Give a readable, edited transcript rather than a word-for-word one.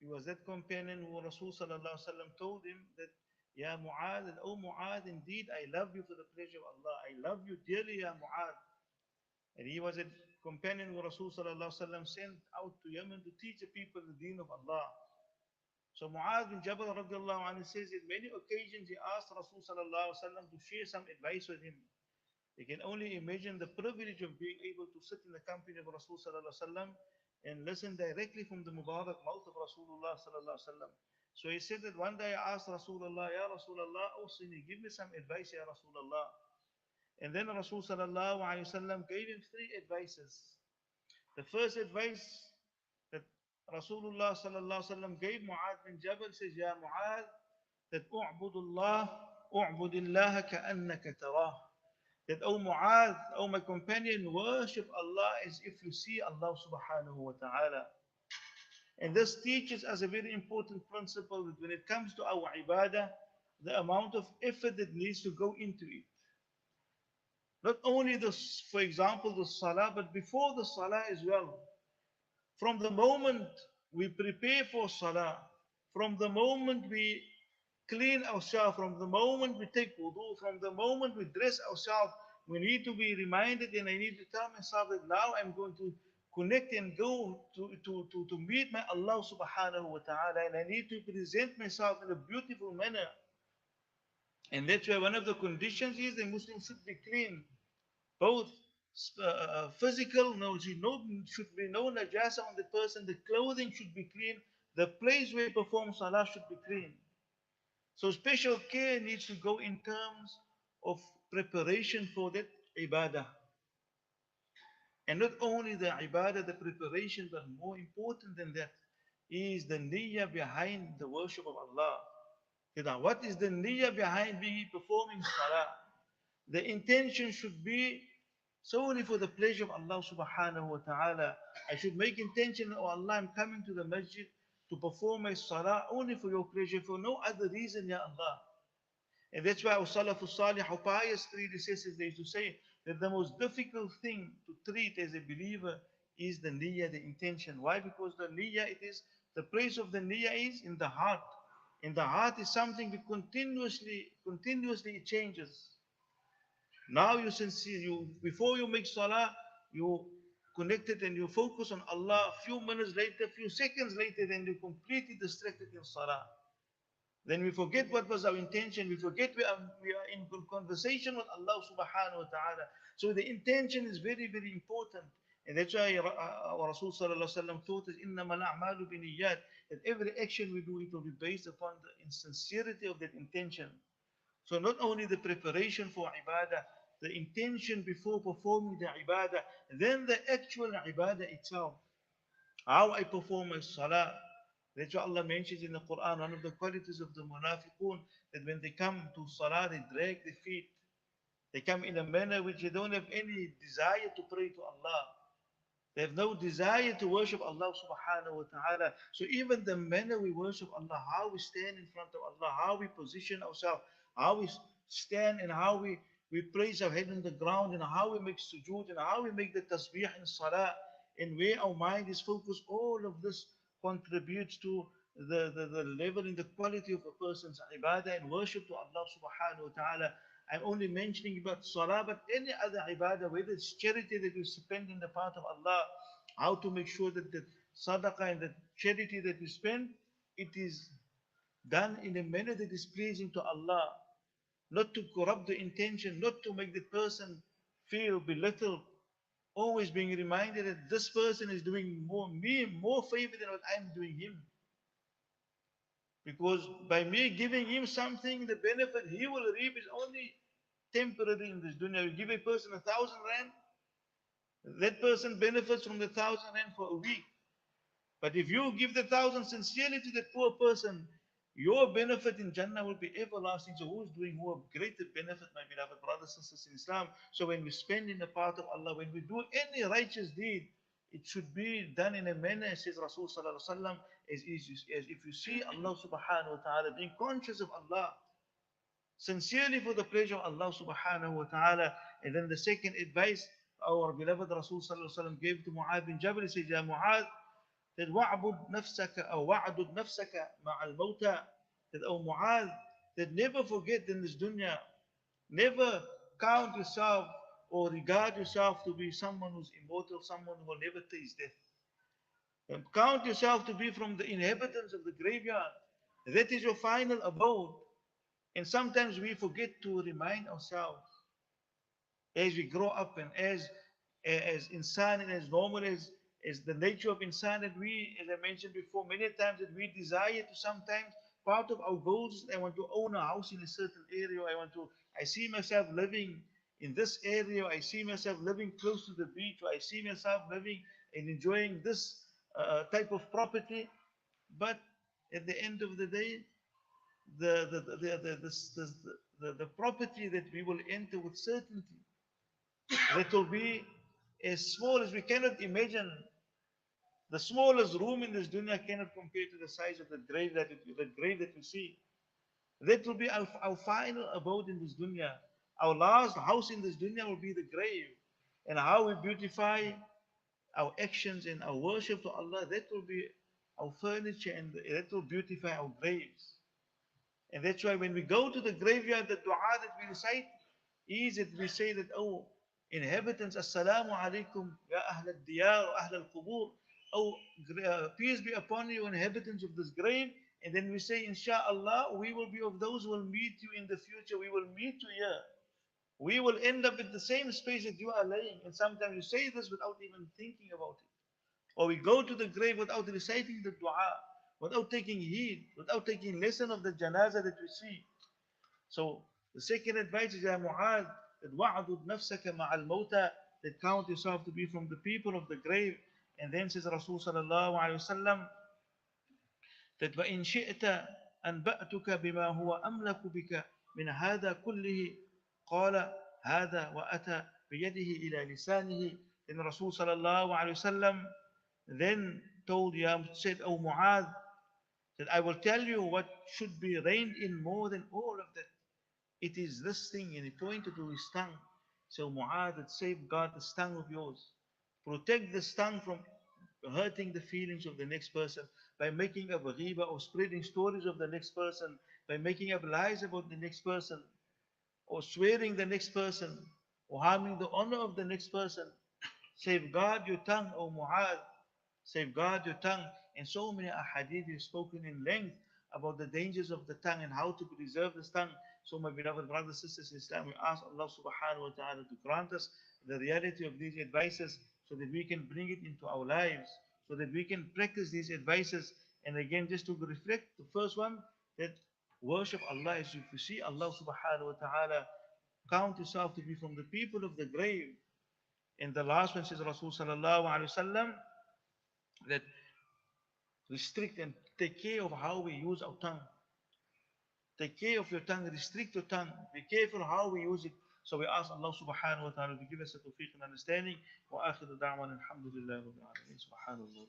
He was that companion who Rasul sallallahu alaihi wasallam told him that, Ya Mu'adh, and oh Mu'adh, indeed I love you for the pleasure of Allah. I love you dearly, Ya Mu'adh. And he was a companion who Rasul sallallahu alaihi wasallam sent out to Yemen to teach the people the deen of Allah. So Mu'adh bin Jabal radiallahu anhu says in many occasions he asked Rasul sallallahu alaihi wasallam to share some advice with him. You can only imagine the privilege of being able to sit in the company of Rasul sallallahu alaihi wasallam and listen directly from the Mubarak mouth of Rasulullah sallallahu alaihi wasallam. So he said that one day I asked Rasulullah, Ya Rasulullah, Awsini, give me some advice, Ya Rasulullah. And then Rasul sallallahu alaihi wasallam gave him three advices. The first advice that Rasulullah sallallahu alaihi wasallam gave Mu'adh bin Jabal says, Ya Mu'adh, that u'budullah, u'budillaha ka'annaka tarah. That, O Mu'adh, O my companion, worship Allah as if you see Allah subhanahu wa ta'ala. And this teaches us a very important principle that when it comes to our ibadah, the amount of effort that needs to go into it. Not only this, for example, the salah, but before the salah as well. From the moment we prepare for salah, from the moment we clean ourselves, from the moment we take wudu, from the moment we dress ourselves, we need to be reminded, and I need to tell myself that now I'm going to connect and go to meet my Allah subhanahu wa ta'ala, and I need to present myself in a beautiful manner. And that's why one of the conditions is the Muslim should be clean, both physical, should be no najasa on the person, the clothing should be clean, the place where he performs salah should be clean. So special care needs to go in terms of preparation for that ibadah. And not only the ibadah, the preparation, but more important than that is the niyyah behind the worship of Allah. What is the niyyah behind performing salah? The intention should be solely for the pleasure of Allah subhanahu wa ta'ala. I should make intention, oh Allah, I'm coming to the masjid to perform my salah only for your pleasure, for no other reason, Ya Allah. And that's why our Salafus Salih, our pious predecessors, they used to say that the most difficult thing to treat as a believer is the niyyah, the intention. Why? Because the niyyah, the place of the niyyah is in the heart. And the heart is something that continuously it changes. Now you sincere, before you make salah, you connect it and you focus on Allah. A few minutes later, a few seconds later, then you're completely distracted in salah. Then we forget what was our intention. We forget we are in conversation with Allah subhanahu wa ta'ala. So the intention is very, very important. And that's why our Rasul sallallahu alaihi wasallam taught us, إِنَّمَا الْأَعْمَالُ بِنِيَّاتٍ, that every action we do, it will be based upon the sincerity of that intention. So not only the preparation for ibadah, the intention before performing the ibadah, then the actual ibadah itself. How I perform my salah. That's what Allah mentions in the Quran, one of the qualities of the munafiqun, that when they come to salah, they drag their feet. They come in a manner which they don't have any desire to pray to Allah. They have no desire to worship Allah subhanahu wa ta'ala. So even the manner we worship Allah, how we stand in front of Allah, how we position ourselves, how we stand and how we place our head on the ground, and how we make sujood, and how we make the tasbih in salah, and where our mind is focused, all of this contributes to the level and the quality of a person's ibadah and worship to Allah subhanahu wa ta'ala. I'm only mentioning about salah, but any other ibadah, whether it's charity that we spend in the path of Allah, how to make sure that the sadaqah and the charity that we spend, it is done in a manner that is pleasing to Allah, not to corrupt the intention, not to make the person feel belittled, always being reminded that this person is doing more favor than what I'm doing him. Because by me giving him something, the benefit he will reap is only temporary in this dunya. You give a person 1,000 rand, that person benefits from the 1,000 rand for a week. But if you give the 1,000 sincerely to that poor person, your benefit in Jannah will be everlasting. So who is doing more greater benefit, my beloved brothers and sisters in Islam? So when we spend in the path of Allah, when we do any righteous deed, it should be done in a manner, says Rasul sallallahu alaihi wasallam, as if you see Allah subhanahu wa ta'ala, being conscious of Allah, sincerely for the pleasure of Allah subhanahu wa ta'ala. And then the second advice our beloved Rasul sallallahu alaihi wasallam gave to Mu'adh bin Jabal, he said, Ya Mu'adh, that وَعْبُدْ نَفْسَكَ or وَعْدُدْ نَفْسَكَ مَعَ الْمَوْتَى, that O Mu'adh, that never forget in this dunya, never count yourself or regard yourself to be someone who's immortal, someone who will never taste death. And count yourself to be from the inhabitants of the graveyard. That is your final abode. And sometimes we forget to remind ourselves as we grow up and as insan and as normal as the nature of insan that we, as I mentioned before, many times that we desire to sometimes part of our goals. I want to own a house in a certain area. I see myself living in this area. I see myself living close to the beach. Or I see myself living and enjoying this type of property. But at the end of the day, the property that we will enter with certainty, that will be as small as we cannot imagine. The smallest room in this dunya cannot compare to the size of the grave that we see. That will be our final abode in this dunya. Our last house in this dunya will be the grave. And how we beautify our actions and our worship to Allah, that will be our furniture and that will beautify our graves. And that's why when we go to the graveyard, the dua that we recite is that we say that, oh, inhabitants, assalamu alaikum, ya ahl al-diyar, ahl al-qubur. Oh, peace be upon you, inhabitants of this grave. And then we say, inshallah, we will be of those who will meet you in the future. We will meet you here. We will end up in the same space that you are laying. And sometimes you say this without even thinking about it. Or we go to the grave without reciting the dua, without taking heed, without taking lesson of the janazah that we see. So the second advice is, Ya Mu'adh, that wa'adud nafsaka ma'al mawta, that count yourself to be from the people of the grave. And then says Rasul sallallahu alayhi wasallam, that وَإِن شِئْتَ أَنْبَأْتُكَ بِمَا هُوَ أَمْلَكُ بِكَ مِنْ هَذَا كُلِّهِ قَالَ هَذَا وَأَتَى بِيَدِهِ إِلَى لِسَانِهِ. Then Rasul sallallahu alayhi wasallam then told, said, O Mu'adh, that I will tell you what should be reined in more than all of that. It is this thing, and he pointed to his tongue. So Mu'adh, that safeguard this tongue of yours. Protect this tongue from hurting the feelings of the next person by making up a ghiba or spreading stories of the next person, by making up lies about the next person, or swearing the next person, or harming the honor of the next person. Safeguard your tongue, O Mu'adh. Safeguard your tongue. And so many ahadith have spoken in length about the dangers of the tongue and how to preserve this tongue. So my beloved brothers and sisters in Islam, we ask Allah subhanahu wa ta'ala to grant us the reality of these advices so that we can bring it into our lives, so that we can practice these advices. And again, just to reflect, the first one, that worship Allah as if you see Allah subhanahu wa ta'ala, count yourself to be from the people of the grave. And the last one says Rasul sallallahu alayhi wa sallam, that restrict and take care of how we use our tongue. Take care of your tongue, restrict your tongue, be careful how we use it. So we ask Allah subhanahu wa ta'ala to give us a tawfiq and understanding. Wa akhiru da'wan alhamdulillah rabbil alameen. Subhanallah.